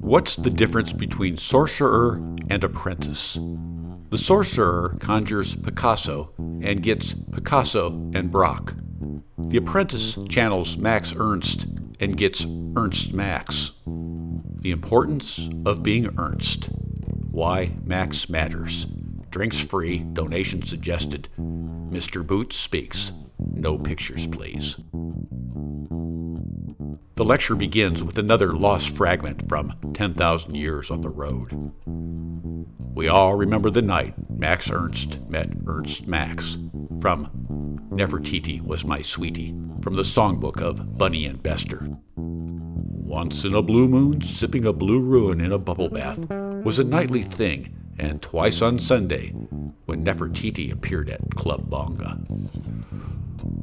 What's the difference between sorcerer and apprentice? The sorcerer conjures Picasso and gets Picasso and Brock. The apprentice channels Max Ernst and gets Ernst Max. The importance of being Ernst. Why Max matters. Drinks free, donation suggested. Mr. Boots speaks. No pictures, please. The lecture begins with another lost fragment from 10,000 Years on the Road. We all remember the night Max Ernst met Ernst Max from Nefertiti Was My Sweetie, from the songbook of Bunny and Bester. Once in a blue moon, sipping a blue ruin in a bubble bath was a nightly thing, and twice on Sunday, when Nefertiti appeared at Club Bonga.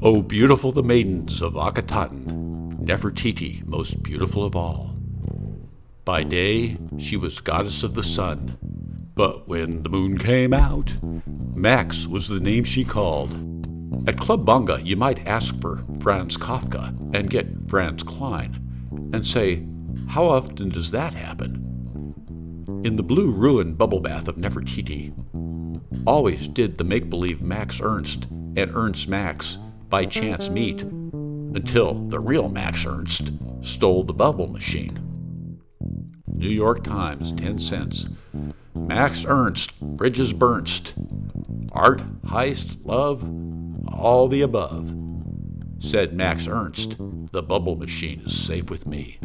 Oh, beautiful the maidens of Akhetaten, Nefertiti most beautiful of all. By day, she was goddess of the sun, but when the moon came out, Max was the name she called. At Club Bonga, you might ask for Franz Kafka and get Franz Klein, and say, how often does that happen? In the blue ruin bubble bath of Nefertiti, always did the make-believe Max Ernst and Ernst Max by chance meet, until the real Max Ernst stole the bubble machine. New York Times, 10 cents. Max Ernst, bridges burnst. Art, heist, love, all the above. Said Max Ernst, the bubble machine is safe with me.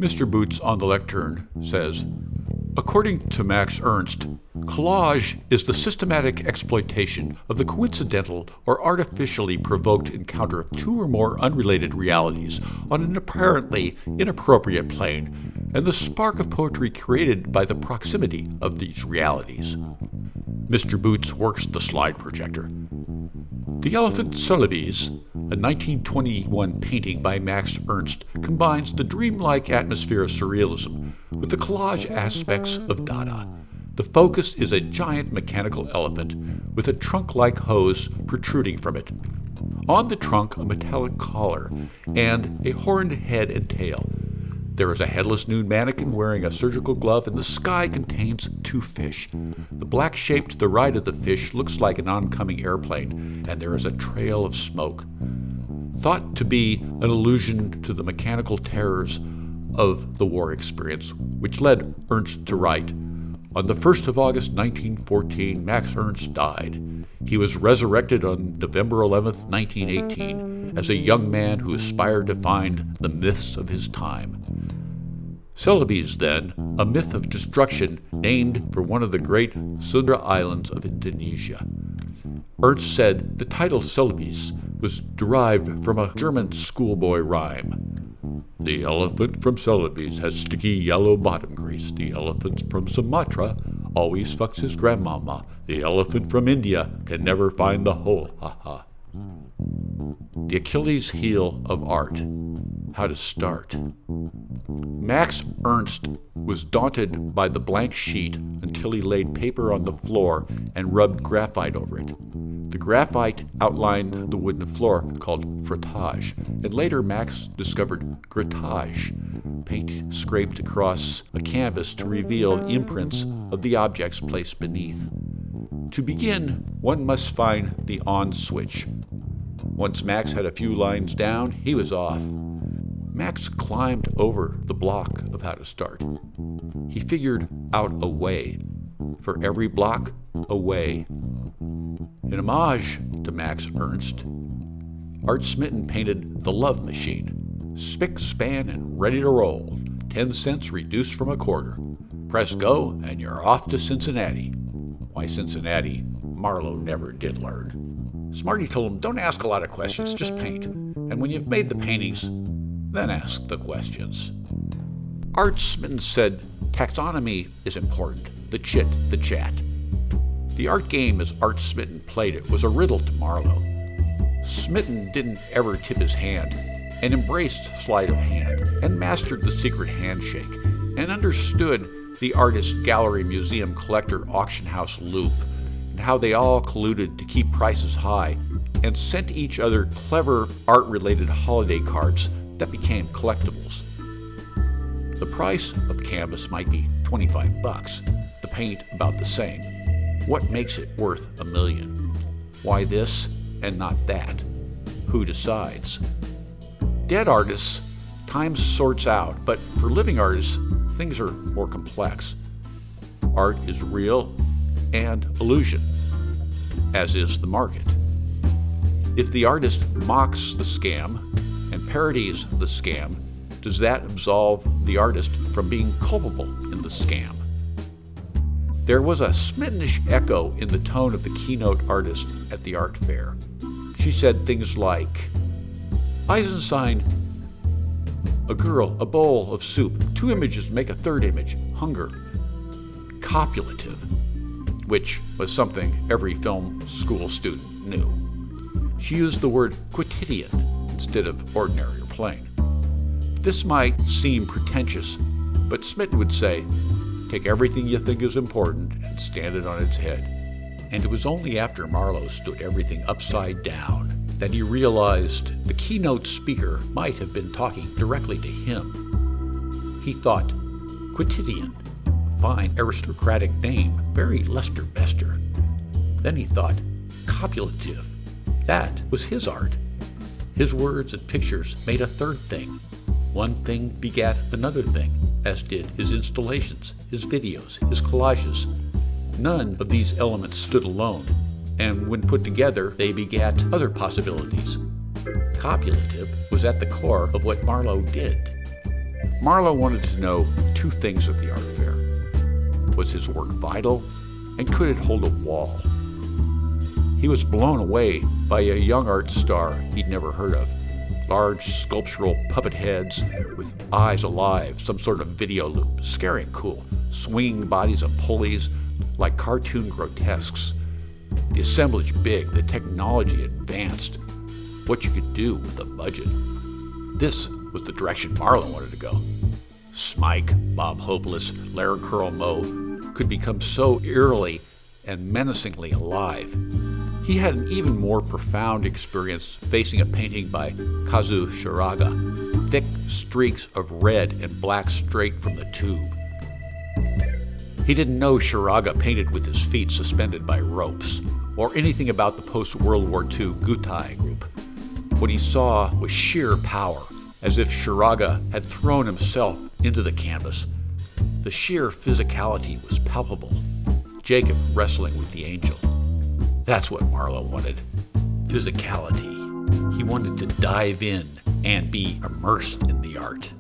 Mr. Boots on the lectern says, according to Max Ernst, collage is the systematic exploitation of the coincidental or artificially provoked encounter of two or more unrelated realities on an apparently inappropriate plane, and the spark of poetry created by the proximity of these realities. Mr. Boots works the slide projector. The Elephant Celebes, a 1921 painting by Max Ernst, combines the dreamlike atmosphere of surrealism with the collage aspects of Dada. The focus is a giant mechanical elephant with a trunk-like hose protruding from it. On the trunk, a metallic collar and a horned head and tail. There is a headless nude mannequin wearing a surgical glove, and the sky contains two fish. The black shape to the right of the fish looks like an oncoming airplane, and there is a trail of smoke. Thought to be an allusion to the mechanical terrors of the war experience, which led Ernst to write, on the 1st of August 1914, Max Ernst died. He was resurrected on November 11th, 1918, as a young man who aspired to find the myths of his time. Celebes, then, a myth of destruction named for one of the great Sunda islands of Indonesia. Ernst said the title Celebes was derived from a German schoolboy rhyme. The elephant from Celebes has sticky yellow bottom grease. The elephant from Sumatra always fucks his grandmama. The elephant from India can never find the hole, ha. The Achilles heel of art. How to start. Max Ernst was daunted by the blank sheet until he laid paper on the floor and rubbed graphite over it. The graphite outlined the wooden floor called frottage, and later Max discovered grattage, paint scraped across a canvas to reveal the imprints of the objects placed beneath. To begin, one must find the on switch. Once Max had a few lines down, he was off. Max climbed over the block of how to start. He figured out a way. For every block, a way. In homage to Max Ernst, Art Smitten painted The Love Machine. Spick, span, and ready to roll. 10 cents reduced from a quarter. Press go, and you're off to Cincinnati. Why Cincinnati, Marlowe never did learn. Smarty told him, don't ask a lot of questions, just paint. And when you've made the paintings, then ask the questions. Art Smitten said, taxonomy is important. The chit, the chat. The art game as Art Smitten played it was a riddle to Marlowe. Smitten didn't ever tip his hand, and embraced sleight of hand, and mastered the secret handshake, and understood the artist, gallery, museum, collector, auction house loop, and how they all colluded to keep prices high, and sent each other clever art-related holiday cards that became collectibles. The price of canvas might be $25, the paint about the same. What makes it worth $1 million? Why this and not that? Who decides? Dead artists, time sorts out, but for living artists, things are more complex. Art is real and illusion, as is the market. If the artist mocks the scam and parodies the scam, does that absolve the artist from being culpable in the scam? There was a smittenish echo in the tone of the keynote artist at the art fair. She said things like, Eisenstein, a girl, a bowl of soup, 2 images make a third image, hunger. Copulative, which was something every film school student knew. She used the word quotidian instead of ordinary or plain. This might seem pretentious, but Smith would say, take everything you think is important and stand it on its head. And it was only after Marlowe stood everything upside down that he realized the keynote speaker might have been talking directly to him. He thought, quotidian, fine aristocratic name, very Lester Bester. Then he thought, copulative, that was his art. His words and pictures made a third thing. One thing begat another thing, as did his installations, his videos, his collages. None of these elements stood alone, and when put together, they begat other possibilities. Copulative was at the core of what Marlowe did. Marlowe wanted to know 2 things at the art fair. Was his work vital, and could it hold a wall? He was blown away by a young art star he'd never heard of. Large sculptural puppet heads with eyes alive, some sort of video loop, scary and cool, swinging bodies of pulleys like cartoon grotesques. The assemblage big, the technology advanced, what you could do with a budget. This was the direction Marlowe wanted to go. Smike, Bob Hopeless, Larry Curl Moe could become so eerily and menacingly alive. He had an even more profound experience facing a painting by Kazu Shiraga, thick streaks of red and black straight from the tube. He didn't know Shiraga painted with his feet suspended by ropes, or anything about the post-World War II Gutai group. What he saw was sheer power, as if Shiraga had thrown himself into the canvas. The sheer physicality was palpable. Jacob wrestling with the angel. That's what Marlowe wanted. Physicality. He wanted to dive in and be immersed in the art.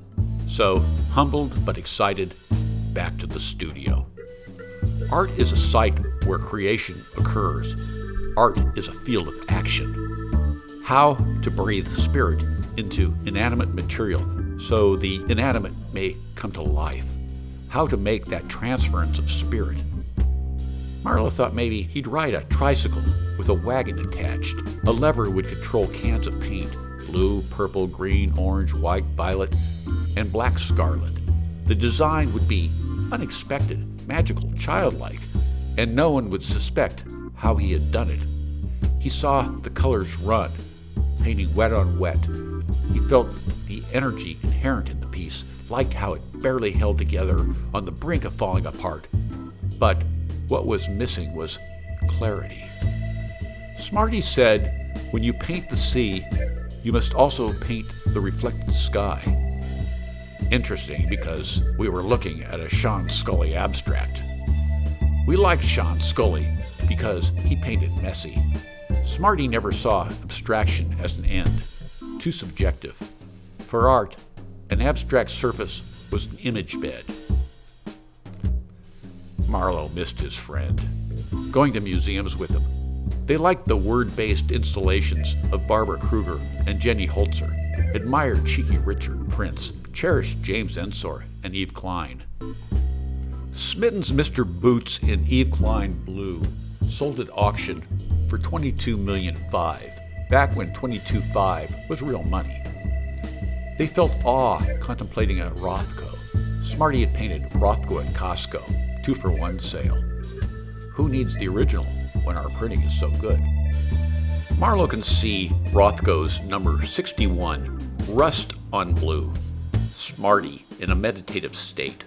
So, humbled but excited, back to the studio. Art is a site where creation occurs. Art is a field of action. How to breathe spirit into inanimate material so the inanimate may come to life. How to make that transference of spirit. Marlowe thought maybe he'd ride a tricycle with a wagon attached. A lever would control cans of paint, blue, purple, green, orange, white, violet, and black scarlet. The design would be unexpected, magical, childlike, and no one would suspect how he had done it. He saw the colors run, painting wet on wet. He felt the energy inherent in the piece, liked how it barely held together on the brink of falling apart. But what was missing was clarity. Smarty said, when you paint the sea, you must also paint the reflected sky. Interesting, because we were looking at a Sean Scully abstract. We liked Sean Scully because he painted messy. Smarty never saw abstraction as an end, too subjective. For art, an abstract surface was an image bed. Marlowe missed his friend, going to museums with him. They liked the word-based installations of Barbara Kruger and Jenny Holzer, admired cheeky Richard Prince, cherished James Ensor and Yves Klein. Smitten's Mr. Boots in Yves Klein blue sold at auction for $22.5 million, back when $22.5 was real money. They felt awe contemplating a Rothko. Smarty had painted Rothko at Costco, 2-for-1 sale. Who needs the original when our printing is so good? Marlowe can see Rothko's number 61, rust on blue. smarty in a meditative state.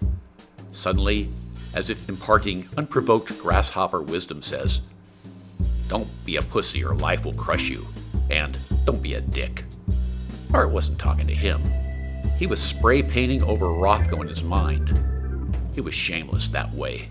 Suddenly, as if imparting unprovoked grasshopper wisdom, says, "Don't be a pussy or life will crush you, and don't be a dick." Bart wasn't talking to him. He was spray painting over Rothko in his mind. He was shameless that way.